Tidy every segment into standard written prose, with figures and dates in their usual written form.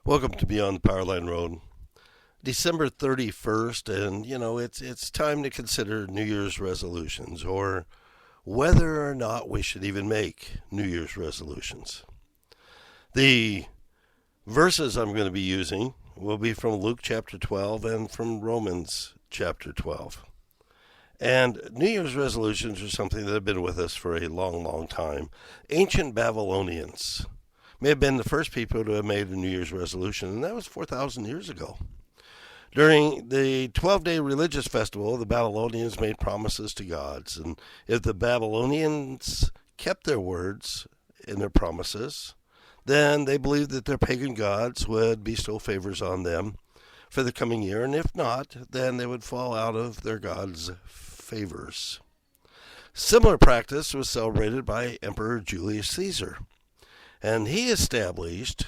Welcome to Beyond the Powerline Road. December 31st, and it's time to consider New Year's resolutions or whether or not we should even make New Year's resolutions. The verses I'm going to be using will be from Luke chapter 12 and from Romans chapter 12. And New Year's resolutions are something that have been with us for a long, long time. Ancient Babylonians may have been the first people to have made a New Year's resolution, and that was 4,000 years ago. During the 12-day religious festival, the Babylonians made promises to gods, and if the Babylonians kept their words and their promises, then they believed that their pagan gods would bestow favors on them for the coming year, and if not, then they would fall out of their gods' favors. Similar practice was celebrated by Emperor Julius Caesar, and he established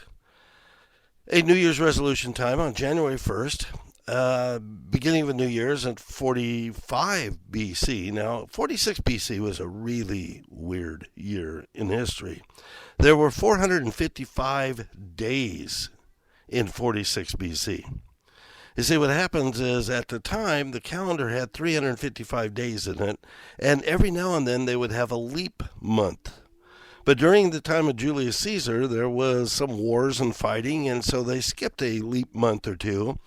a New Year's resolution time on January 1st, beginning of the New Year's at 45 BC. Now, 46 BC was a really weird year in history. There were 455 days in 46 BC. You see, what happens is at the time, the calendar had 355 days in it, and every now and then they would have a leap month. But during the time of Julius Caesar, there was some wars and fighting, and so they skipped a leap month or two.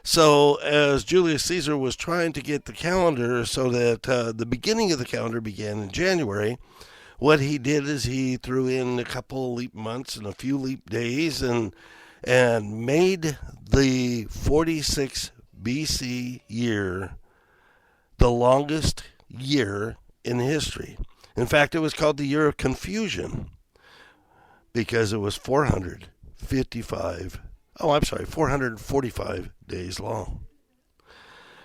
So as Julius Caesar was trying to get the calendar so that the beginning of the calendar began in January, what he did is he threw in a couple leap months and a few leap days and made the 46 BC year the longest year in history. In fact, it was called the Year of Confusion because it was 445 days long.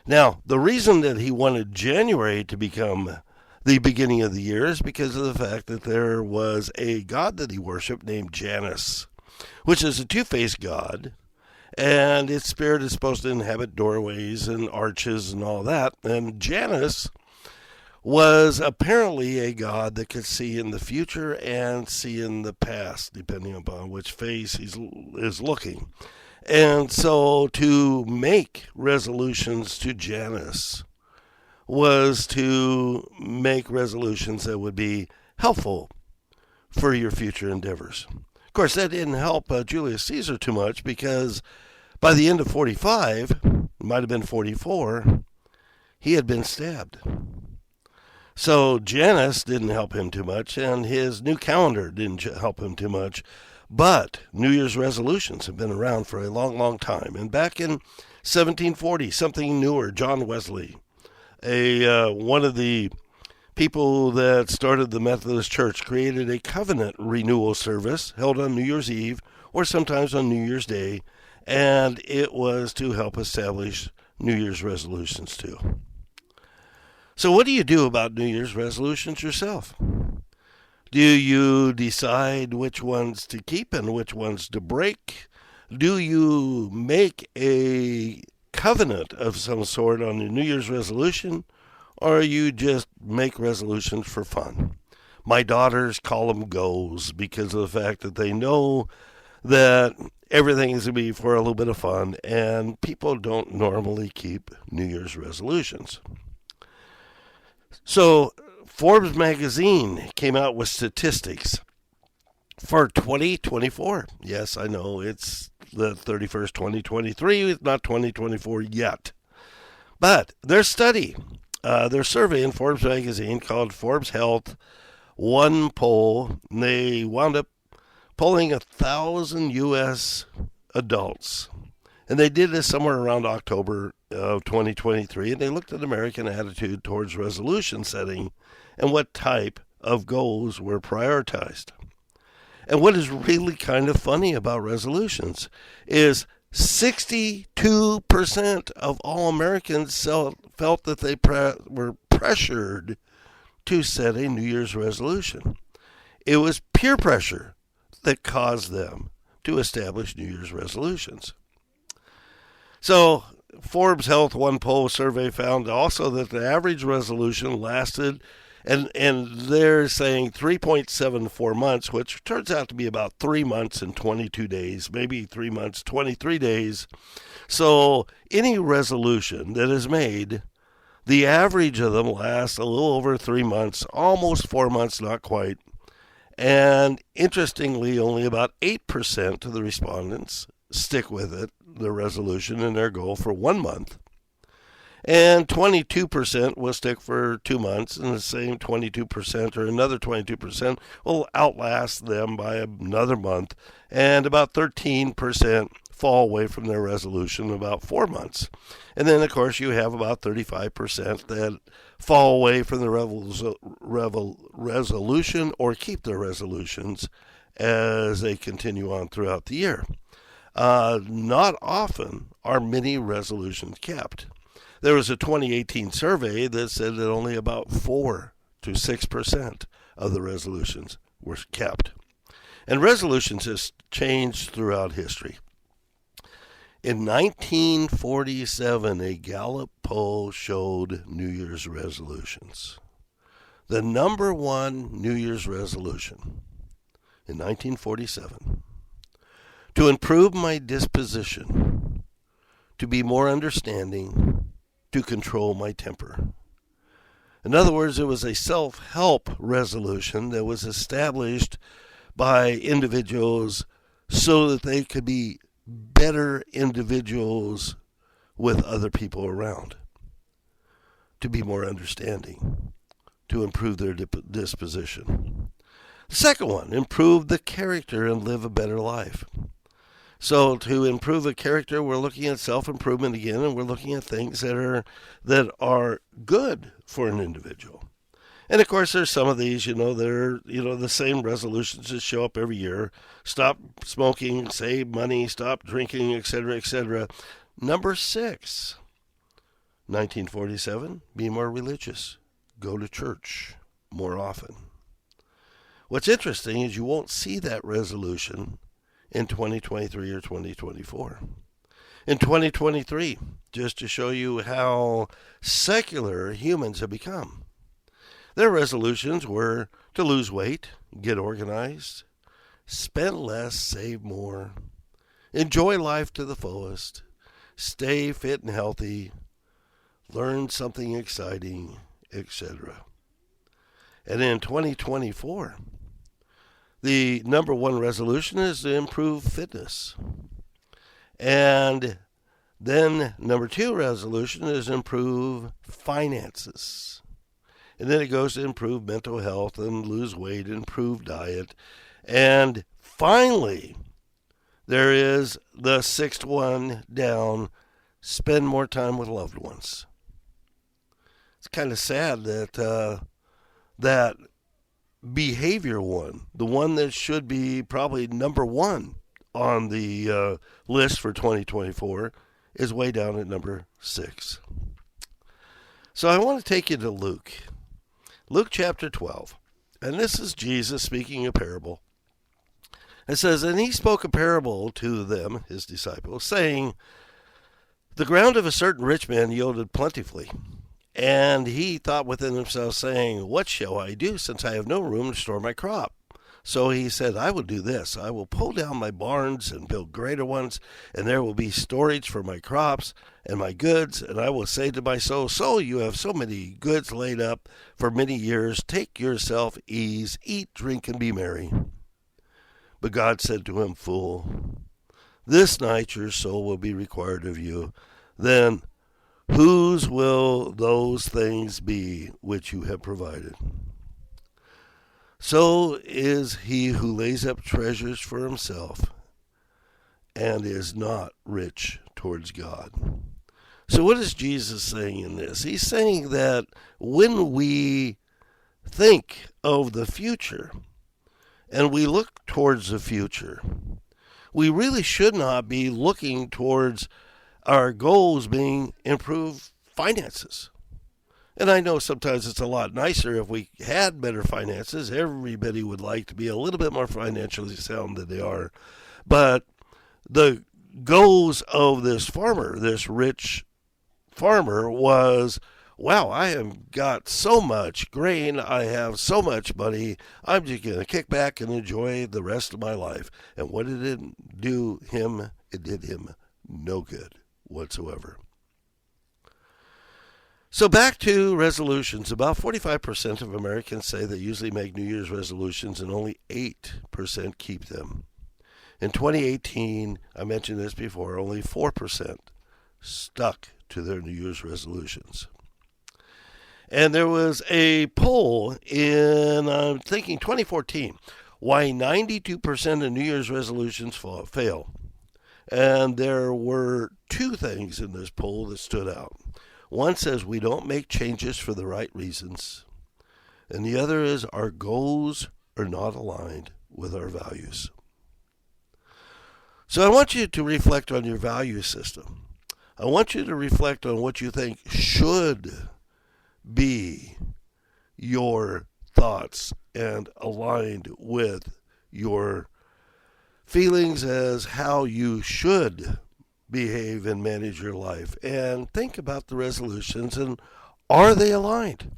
Now, the reason that he wanted January to become the beginning of the year is because of the fact that there was a god that he worshipped named Janus, which is a two-faced god, and its spirit is supposed to inhabit doorways and arches and all that. And Janus was apparently a god that could see in the future and see in the past, depending upon which phase he is looking. And so to make resolutions to Janus was to make resolutions that would be helpful for your future endeavors. Of course, that didn't help Julius Caesar too much because by the end of 45, it might have been 44, he had been stabbed. So Janus didn't help him too much, and his new calendar didn't help him too much. But New Year's resolutions have been around for a long, long time. And back in 1740, something newer, John Wesley, one of the people that started the Methodist Church, created a covenant renewal service held on New Year's Eve or sometimes on New Year's Day, and it was to help establish New Year's resolutions too. So what do you do about New Year's resolutions yourself? Do you decide which ones to keep and which ones to break? Do you make a covenant of some sort on your New Year's resolution, or you just make resolutions for fun? My daughters call them goals because of the fact that they know that everything is going to be for a little bit of fun, and people don't normally keep New Year's resolutions. So Forbes magazine came out with statistics for 2024. Yes, I know it's the 31st, 2023. It's not 2024 yet. But their study, their survey in Forbes magazine called Forbes Health One Poll, and they wound up polling 1,000 U.S. adults. And they did this somewhere around October of 2023, and they looked at American attitude towards resolution setting and what type of goals were prioritized. And what is really kind of funny about resolutions is 62% of all Americans felt that they were pressured to set a New Year's resolution. It was peer pressure that caused them to establish New Year's resolutions. So Forbes Health One Poll survey found also that the average resolution lasted And they're saying 3.74 months, which turns out to be about 3 months and 22 days, maybe 3 months, 23 days. So any resolution that is made, the average of them lasts a little over 3 months, almost 4 months, not quite. And interestingly, only about 8% of the respondents stick with it, their resolution and their goal, for 1 month. And 22% will stick for 2 months, and the same 22% or another 22% will outlast them by another month. And about 13% fall away from their resolution in about 4 months. And then, of course, you have about 35% that fall away from the resolution or keep their resolutions as they continue on throughout the year. Not often are many resolutions kept. There was a 2018 survey that said that only about 4 to 6% of the resolutions were kept. And resolutions has changed throughout history. In 1947, a Gallup poll showed New Year's resolutions. The number one New Year's resolution in 1947: to improve my disposition, to be more understanding, to control my temper. In other words, it was a self-help resolution that was established by individuals so that they could be better individuals with other people around, to be more understanding, to improve their disposition. The second one, improve the character and live a better life. So to improve a character, we're looking at self-improvement again, and we're looking at things that are good for an individual. And of course, there's some of these, that are, the same resolutions that show up every year: stop smoking, save money, stop drinking, etc., etc. Number 6, 1947, be more religious, go to church more often. What's interesting is you won't see that resolution in 2023 or 2024. In 2023, just to show you how secular humans have become, their resolutions were to lose weight, get organized, spend less, save more, enjoy life to the fullest, stay fit and healthy, learn something exciting, etc. And in 2024, the number one resolution is to improve fitness. And then number 2 resolution is improve finances. And then it goes to improve mental health and lose weight, improve diet. And finally, there is the 6th one down, spend more time with loved ones. It's kind of sad that that behavior one, the one that should be probably number 1 on the list for 2024, is way down at number 6. So I want to take you to Luke chapter 12. And this is Jesus speaking a parable. It says, and he spoke a parable to them, his disciples, saying, the ground of a certain rich man yielded plentifully. And he thought within himself, saying, what shall I do, since I have no room to store my crop? So he said, I will do this. I will pull down my barns and build greater ones, and there will be storage for my crops and my goods. And I will say to my soul, soul, you have so many goods laid up for many years. Take yourself ease, eat, drink, and be merry. But God said to him, fool, this night your soul will be required of you. Then whose will those things be which you have provided? So is he who lays up treasures for himself and is not rich towards God. So what is Jesus saying in this? He's saying that when we think of the future and we look towards the future, we really should not be looking towards our goals being improved finances. And I know sometimes it's a lot nicer if we had better finances. Everybody would like to be a little bit more financially sound than they are. But the goals of this farmer, this rich farmer, was wow, I have got so much grain, I have so much money, I'm just going to kick back and enjoy the rest of my life. And what did it do him? It did him no good whatsoever. So back to resolutions. About 45% of Americans say they usually make New Year's resolutions and only 8% keep them. In 2018, I mentioned this before, only 4% stuck to their New Year's resolutions. And there was a poll in, I'm thinking, 2014, why 92% of New Year's resolutions fail. And there were two things in this poll that stood out. One says we don't make changes for the right reasons, and the other is our goals are not aligned with our values. So I want you to reflect on your value system. I want you to reflect on what you think should be your thoughts and aligned with your feelings as how you should behave and manage your life. And think about the resolutions and are they aligned?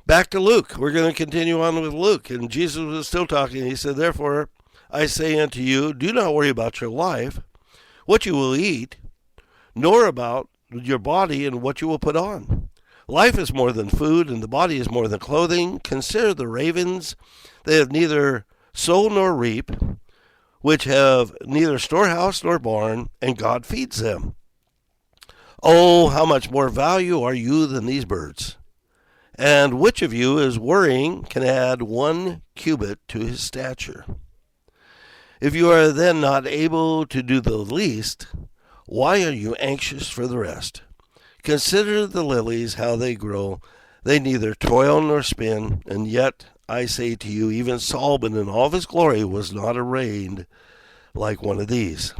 Back to Luke. We're going to continue on with Luke. And Jesus was still talking. He said, therefore, I say unto you, do not worry about your life, what you will eat, nor about your body and what you will put on. Life is more than food, and the body is more than clothing. Consider the ravens. They have neither sow nor reap, which have neither storehouse nor barn, and God feeds them. Oh, how much more value are you than these birds? And which of you is worrying can add 1 cubit to his stature? If you are then not able to do the least, why are you anxious for the rest? Consider the lilies, how they grow. They neither toil nor spin, and yet I say to you, even Solomon in all of his glory was not arrayed like one of these.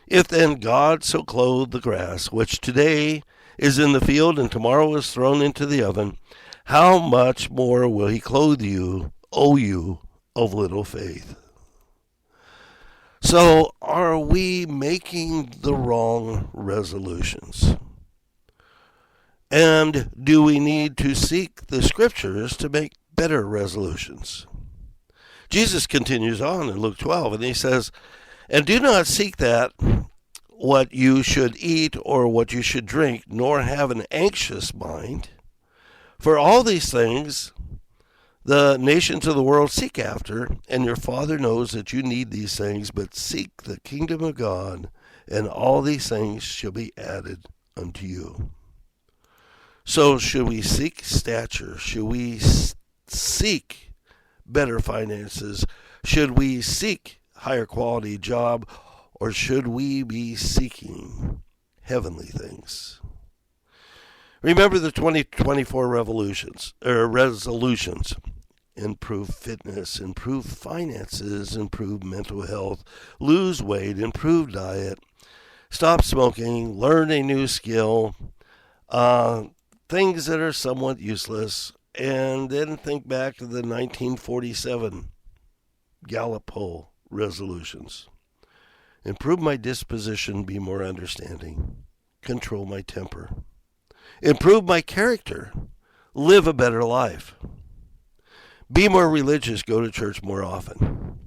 If then God so clothed the grass, which today is in the field and tomorrow is thrown into the oven, how much more will he clothe you, O you of little faith? So are we making the wrong resolutions? And do we need to seek the scriptures to make better resolutions? Jesus continues on in Luke 12, and he says, and do not seek that what you should eat or what you should drink, nor have an anxious mind. For all these things the nations of the world seek after, and your Father knows that you need these things, but seek the kingdom of God, and all these things shall be added unto you. So should we seek stature? Should we seek better finances? Should we seek higher quality job? Or should we be seeking heavenly things? Remember the 2024 resolutions. Improve fitness, improve finances, improve mental health, lose weight, improve diet, stop smoking, learn a new skill, things that are somewhat useless, and then think back to the 1947 Gallup poll resolutions. Improve my disposition, be more understanding, control my temper, improve my character, live a better life. Be more religious, go to church more often.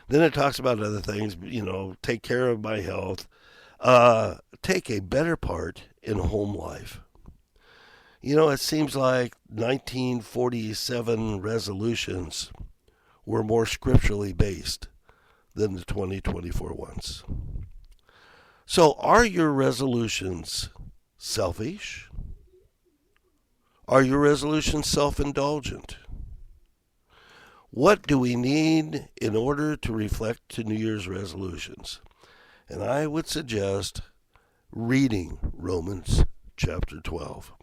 Then it talks about other things, take care of my health, take a better part in home life. It seems like 1947 resolutions were more scripturally based than the 2024 ones. So are your resolutions selfish? Are your resolutions self-indulgent? What do we need in order to reflect to New Year's resolutions? And I would suggest reading Romans chapter 12.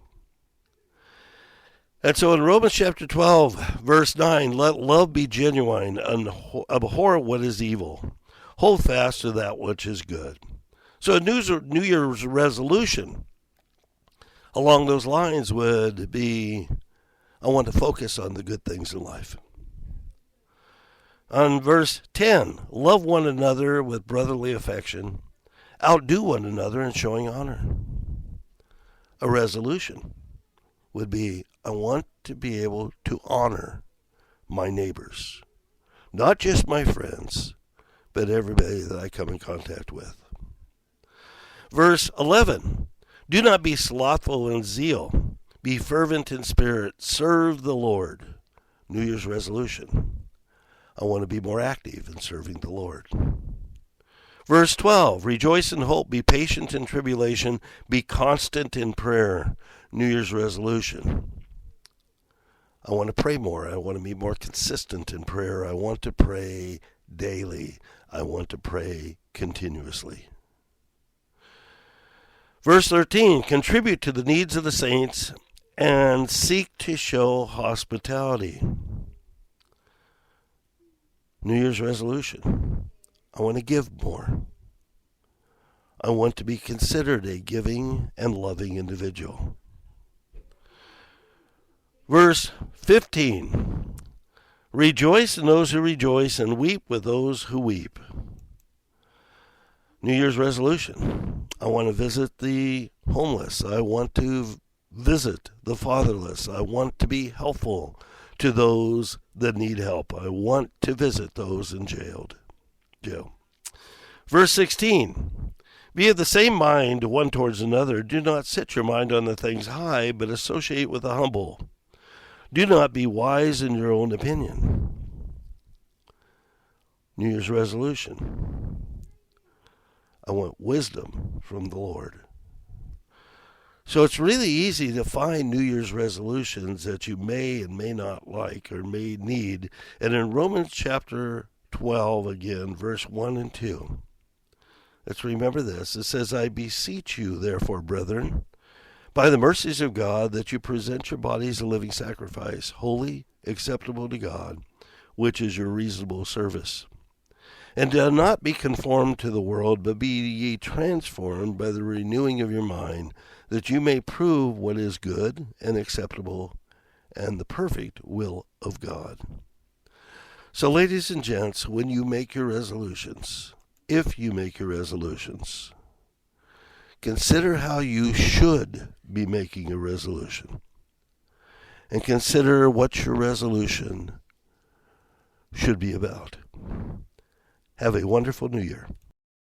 And so in Romans chapter 12, verse 9, let love be genuine, and abhor what is evil. Hold fast to that which is good. So a New Year's resolution along those lines would be, I want to focus on the good things in life. On verse 10, love one another with brotherly affection. Outdo one another in showing honor. A resolution would be, I want to be able to honor my neighbors, not just my friends, but everybody that I come in contact with. Verse 11, do not be slothful in zeal. Be fervent in spirit. Serve the Lord. New Year's resolution. I want to be more active in serving the Lord. Verse 12, rejoice in hope. Be patient in tribulation. Be constant in prayer. New Year's resolution. I want to pray more. I want to be more consistent in prayer. I want to pray daily. I want to pray continuously. Verse 13, contribute to the needs of the saints and seek to show hospitality. New Year's resolution. I want to give more. I want to be considered a giving and loving individual. Verse 15, rejoice in those who rejoice and weep with those who weep. New Year's resolution. I want to visit the homeless. I want to visit the fatherless. I want to be helpful to those that need help. I want to visit those in jail. Verse 16, be of the same mind one towards another. Do not set your mind on the things high, but associate with the humble. Do not be wise in your own opinion. New Year's resolution. I want wisdom from the Lord. So it's really easy to find New Year's resolutions that you may and may not like or may need. And in Romans chapter 12, again, verse 1 and 2, let's remember this. It says, I beseech you, therefore, brethren, by the mercies of God, that you present your bodies a living sacrifice, holy, acceptable to God, which is your reasonable service. And do not be conformed to the world, but be ye transformed by the renewing of your mind, that you may prove what is good and acceptable and the perfect will of God. So, ladies and gents, when you make your resolutions, if you make your resolutions, consider how you should be making a resolution. And consider what your resolution should be about. Have a wonderful New Year.